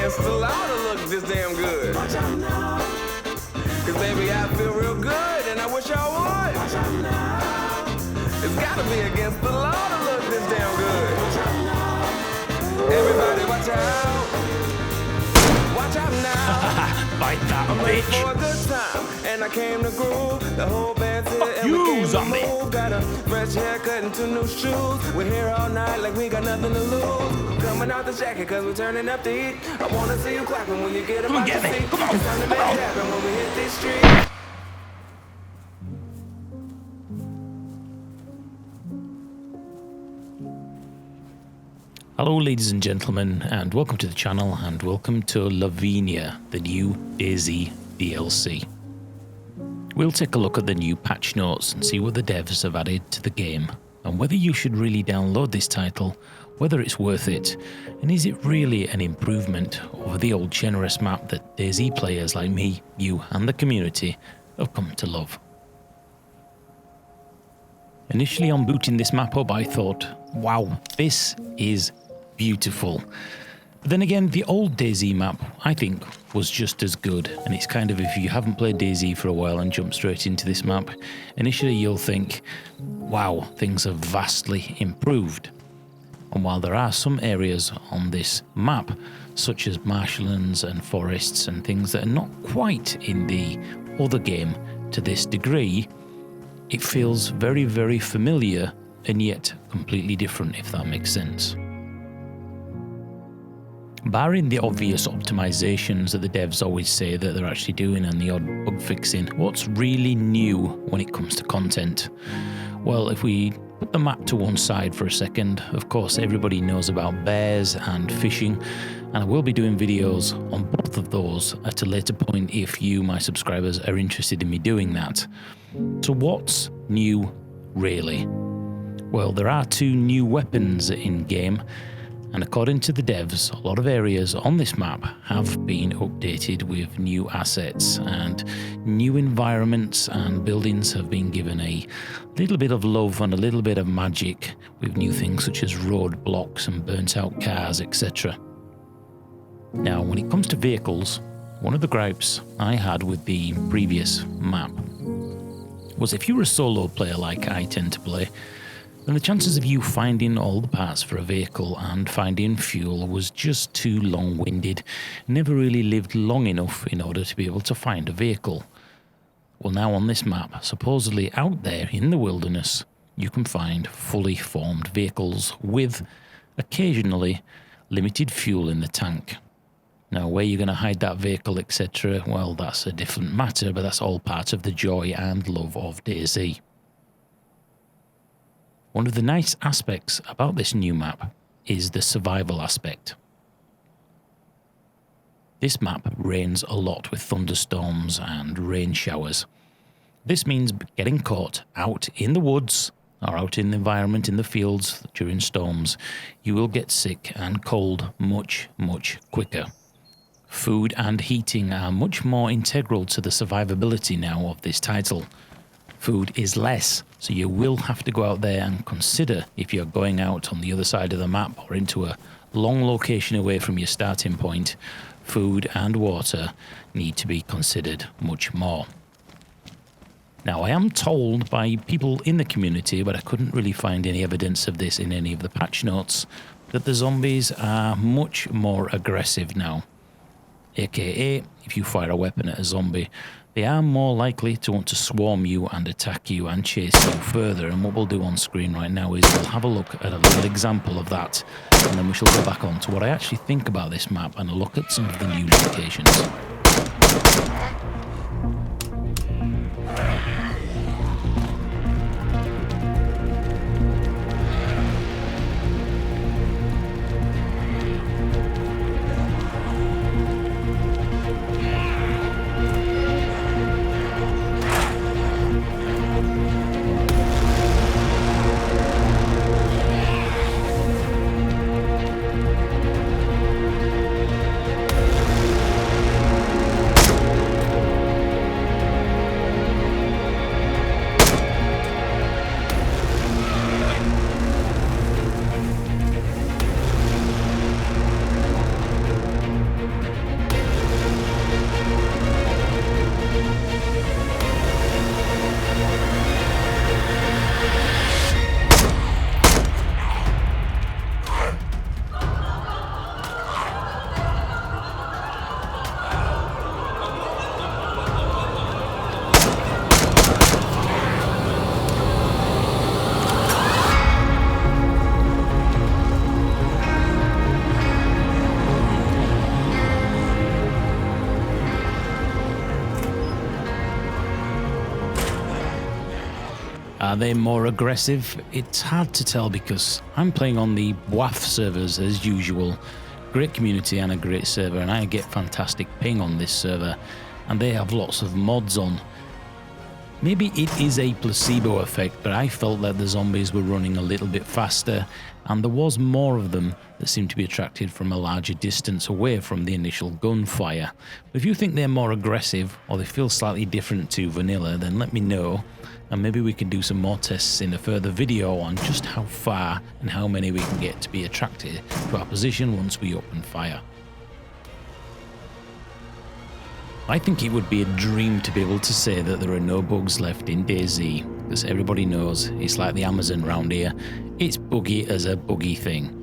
against the law to look this damn good. Cause baby, I feel real good and I wish I would. It's gotta be against the law to look this damn good. Everybody watch out. Watch out now. Bite that, I'm ready bitch. for a good time, and I came to groove. The whole band's here, and you, we came zombie. to move. Got a fresh haircut and 2 new shoes. We're here all night like we got nothing to lose. Coming out the jacket, cause we're turning up the heat. I wanna see you clapping when you get Come on, about get your me. seat. Come on, It's time to come make on. it happen when we hit these streets. Hello ladies and gentlemen, and welcome to the channel, and welcome to Livonia, the new DayZ DLC. We'll take a look at the new patch notes and see what the devs have added to the game, and whether you should really download this title, whether it's worth it, and is it really an improvement over the old generous map that DayZ players like me, you and the community have come to love. Initially on booting this map up I thought, wow, this is beautiful. But then again, the old DayZ map, I think, was just as good, and it's kind of, if you haven't played DayZ for a while and jump straight into this map, initially you'll think, wow, things have vastly improved. And while there are some areas on this map, such as marshlands and forests and things that are not quite in the other game to this degree, it feels very, very familiar and yet completely different, if that makes sense. Barring the obvious optimizations that the devs always say that they're actually doing and the odd bug fixing, what's really new when it comes to content? Well, if we put the map to one side for a second, of course everybody knows about bears and fishing, and I will be doing videos on both of those at a later point if you, my subscribers, are interested in me doing that. So what's new, really? Well, there are 2 new weapons in game, and according to the devs, a lot of areas on this map have been updated with new assets, and new environments and buildings have been given a little bit of love and a little bit of magic with new things such as roadblocks and burnt out cars, etc. Now, when it comes to vehicles, one of the gripes I had with the previous map was if you were a solo player like I tend to play, then the chances of you finding all the parts for a vehicle and finding fuel was just too long-winded, never really lived long enough in order to be able to find a vehicle. Well, now on this map, supposedly out there in the wilderness, you can find fully formed vehicles with, occasionally, limited fuel in the tank. Now, where you're going to hide that vehicle, etc., well, that's a different matter, but that's all part of the joy and love of DayZ. One of the nice aspects about this new map is the survival aspect. This map rains a lot with thunderstorms and rain showers. This means getting caught out in the woods or out in the environment in the fields during storms, you will get sick and cold much, much quicker. Food and heating are much more integral to the survivability now of this title. Food is less, so you will have to go out there and consider if you're going out on the other side of the map or into a long location away from your starting point, food and water need to be considered much more. Now, I am told by people in the community, but I couldn't really find any evidence of this in any of the patch notes, that the zombies are much more aggressive now. AKA, if you fire a weapon at a zombie, they are more likely to want to swarm you and attack you and chase you further. And what we'll do on screen right now is we'll have a look at a little example of that, and then we shall go back on to what I actually think about this map and a look at some of the new locations. Are they more aggressive? It's hard to tell because I'm playing on the WAF servers as usual. Great community and a great server, and I get fantastic ping on this server, and they have lots of mods on. Maybe it is a placebo effect, but I felt that the zombies were running a little bit faster, and there was more of them that seemed to be attracted from a larger distance away from the initial gunfire. But if you think they're more aggressive, or they feel slightly different to vanilla, then let me know, and maybe we can do some more tests in a further video on just how far and how many we can get to be attracted to our position once we open fire. I think it would be a dream to be able to say that there are no bugs left in DayZ, because everybody knows it's like the Amazon round here. It's buggy as a buggy thing.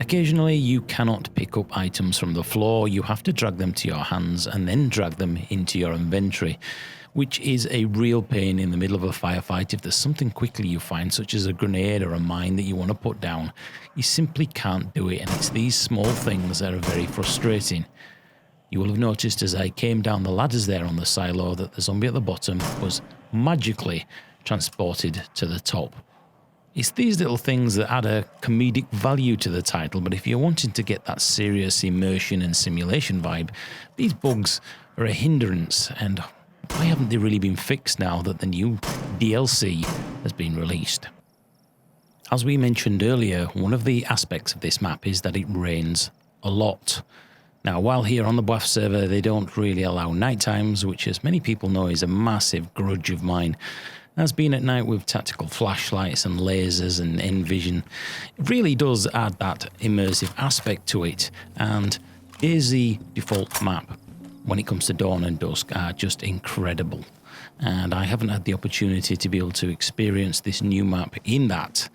Occasionally you cannot pick up items from the floor, you have to drag them to your hands and then drag them into your inventory, which is a real pain in the middle of a firefight. If there's something quickly you find, such as a grenade or a mine that you want to put down, you simply can't do it, and it's these small things that are very frustrating. You will have noticed as I came down the ladders there on the silo that the zombie at the bottom was magically transported to the top. It's these little things that add a comedic value to the title, but if you're wanting to get that serious immersion and simulation vibe, these bugs are a hindrance, and why haven't they really been fixed now that the new DLC has been released? As we mentioned earlier, one of the aspects of this map is that it rains a lot. Now, while here on the WAF server, they don't really allow night times, which as many people know is a massive grudge of mine. As being at night with tactical flashlights and lasers and N-Vision, it really does add that immersive aspect to it, and DayZ default map when it comes to dawn and dusk are just incredible. And I haven't had the opportunity to be able to experience this new map in that,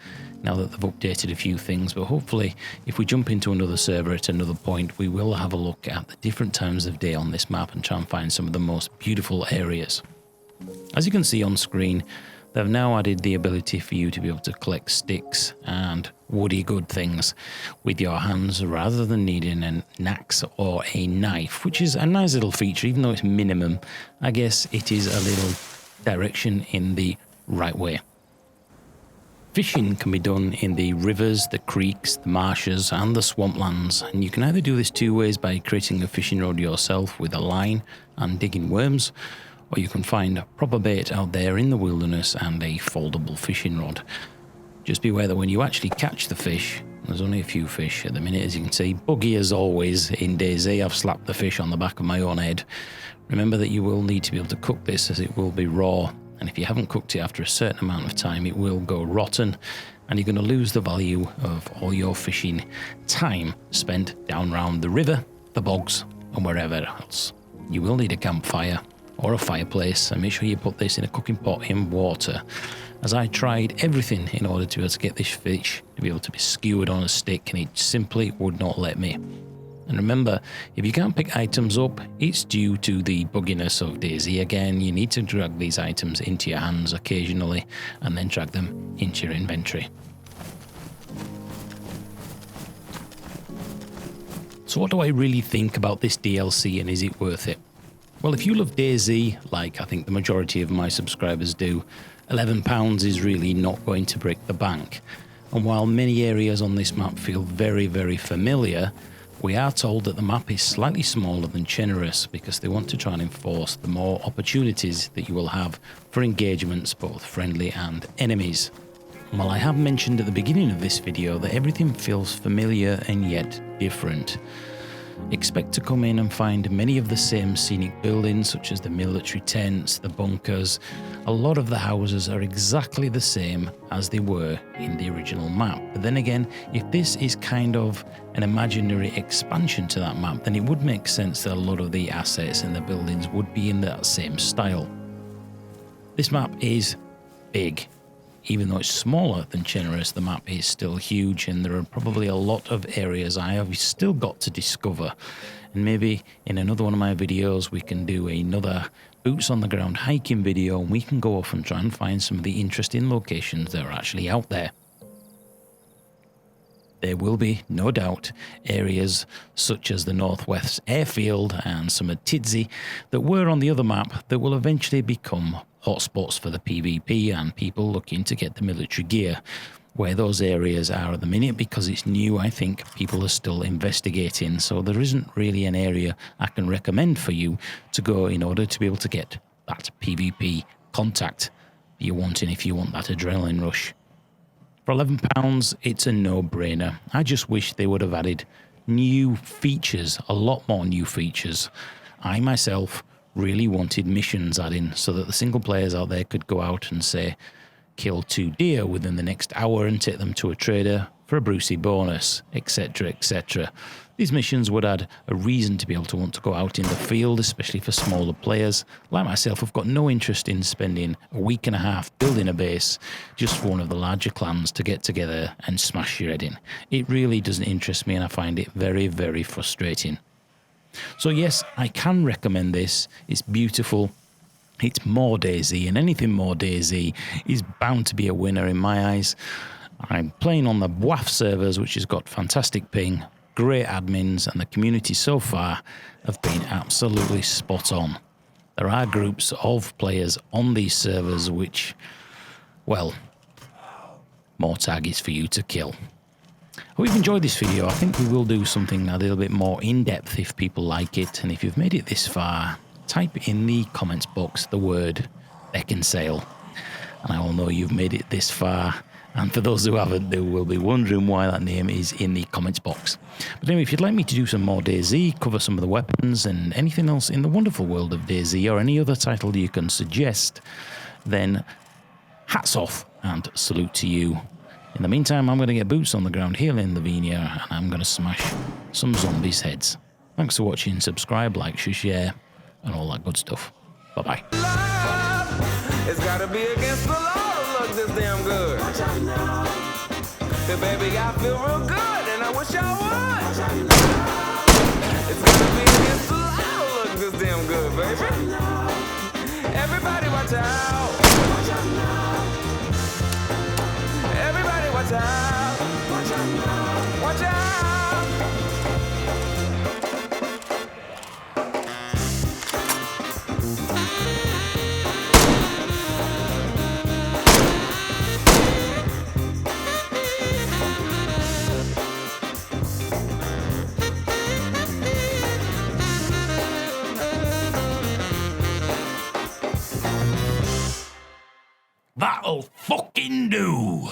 now that they've updated a few things, but hopefully if we jump into another server at another point, we will have a look at the different times of day on this map and try and find some of the most beautiful areas. As you can see on screen, they've now added the ability for you to be able to collect sticks and woody good things with your hands rather than needing an axe or a knife, which is a nice little feature. Even though it's minimum, I guess it is a little direction in the right way. Fishing can be done in the rivers, the creeks, the marshes and the swamplands, and you can either do this two ways by creating a fishing rod yourself with a line and digging worms, or you can find proper bait out there in the wilderness and a foldable fishing rod. Just be aware that when you actually catch the fish, there's only a few fish at the minute, as you can see. Buggy as always in DayZ, I've slapped the fish on the back of my own head. Remember that you will need to be able to cook this, as it will be raw, and if you haven't cooked it after a certain amount of time, it will go rotten, and you're going to lose the value of all your fishing time spent down around the river, the bogs, and wherever else. You will need a campfire or a fireplace, and make sure you put this in a cooking pot in water, as I tried everything in order to be able to get this fish to be able to be skewered on a stick, and it simply would not let me. And remember, if you can't pick items up, it's due to the bugginess of DayZ. Again, you need to drag these items into your hands occasionally and then drag them into your inventory. So what do I really think about this DLC, and is it worth it? Well, if you love DayZ, like I think the majority of my subscribers do, £11 is really not going to break the bank. And while many areas on this map feel very, very familiar, we are told that the map is slightly smaller than generous because they want to try and enforce the more opportunities that you will have for engagements, both friendly and enemies. And while I have mentioned at the beginning of this video that everything feels familiar and yet different, expect to come in and find many of the same scenic buildings, such as the military tents, the bunkers. A lot of the houses are exactly the same as they were in the original map. But then again, if this is kind of an imaginary expansion to that map, then it would make sense that a lot of the assets and the buildings would be in that same style. This map is big. Even though it's smaller than Generous, the map is still huge, and there are probably a lot of areas I have still got to discover. And maybe in another one of my videos we can do another boots on the ground hiking video, and we can go off and try and find some of the interesting locations that are actually out there. There will be, no doubt, areas such as the Northwest Airfield and some at Tidzy that were on the other map that will eventually become hotspots for the PvP and people looking to get the military gear. Where those areas are at the minute, because it's new, I think people are still investigating, so there isn't really an area I can recommend for you to go in order to be able to get that PvP contact you're wanting if you want that adrenaline rush. For £11, it's a no-brainer. I just wish they would have added new features, a lot more new features. I myself really wanted missions added so that the single players out there could go out and say, kill 2 deer within the next hour and take them to a trader for a Brucey bonus, etc, etc. These missions would add a reason to be able to want to go out in the field, especially for smaller players. Like myself, have got no interest in spending a week and a half building a base just for one of the larger clans to get together and smash your head in. It really doesn't interest me, and I find it very, very frustrating. So yes, I can recommend this. It's beautiful. It's more DayZ, and anything more DayZ is bound to be a winner in my eyes. I'm playing on the WAF servers, which has got fantastic ping, great admins, and the community so far have been absolutely spot on. There are groups of players on these servers which, well, more targets for you to kill. I hope you've enjoyed this video. I think we will do something a little bit more in-depth if people like it, and if you've made it this far, type in the comments box the word Beckinsale, and I will know you've made it this far. And for those who haven't, they will be wondering why that name is in the comments box. But anyway, if you'd like me to do some more DayZ, cover some of the weapons and anything else in the wonderful world of DayZ, or any other title you can suggest, then hats off and salute to you. In the meantime, I'm going to get boots on the ground here in Livonia, and I'm going to smash some zombies' heads. Thanks for watching. Subscribe, like, share, and all that good stuff. Bye-bye. It's gotta be against the law to look this damn good. Hey, baby, I feel real good, and I wish I would. It's gotta be against the law to look this damn good, baby. Everybody watch out. Everybody watch out. Watch out. That'll fucking do.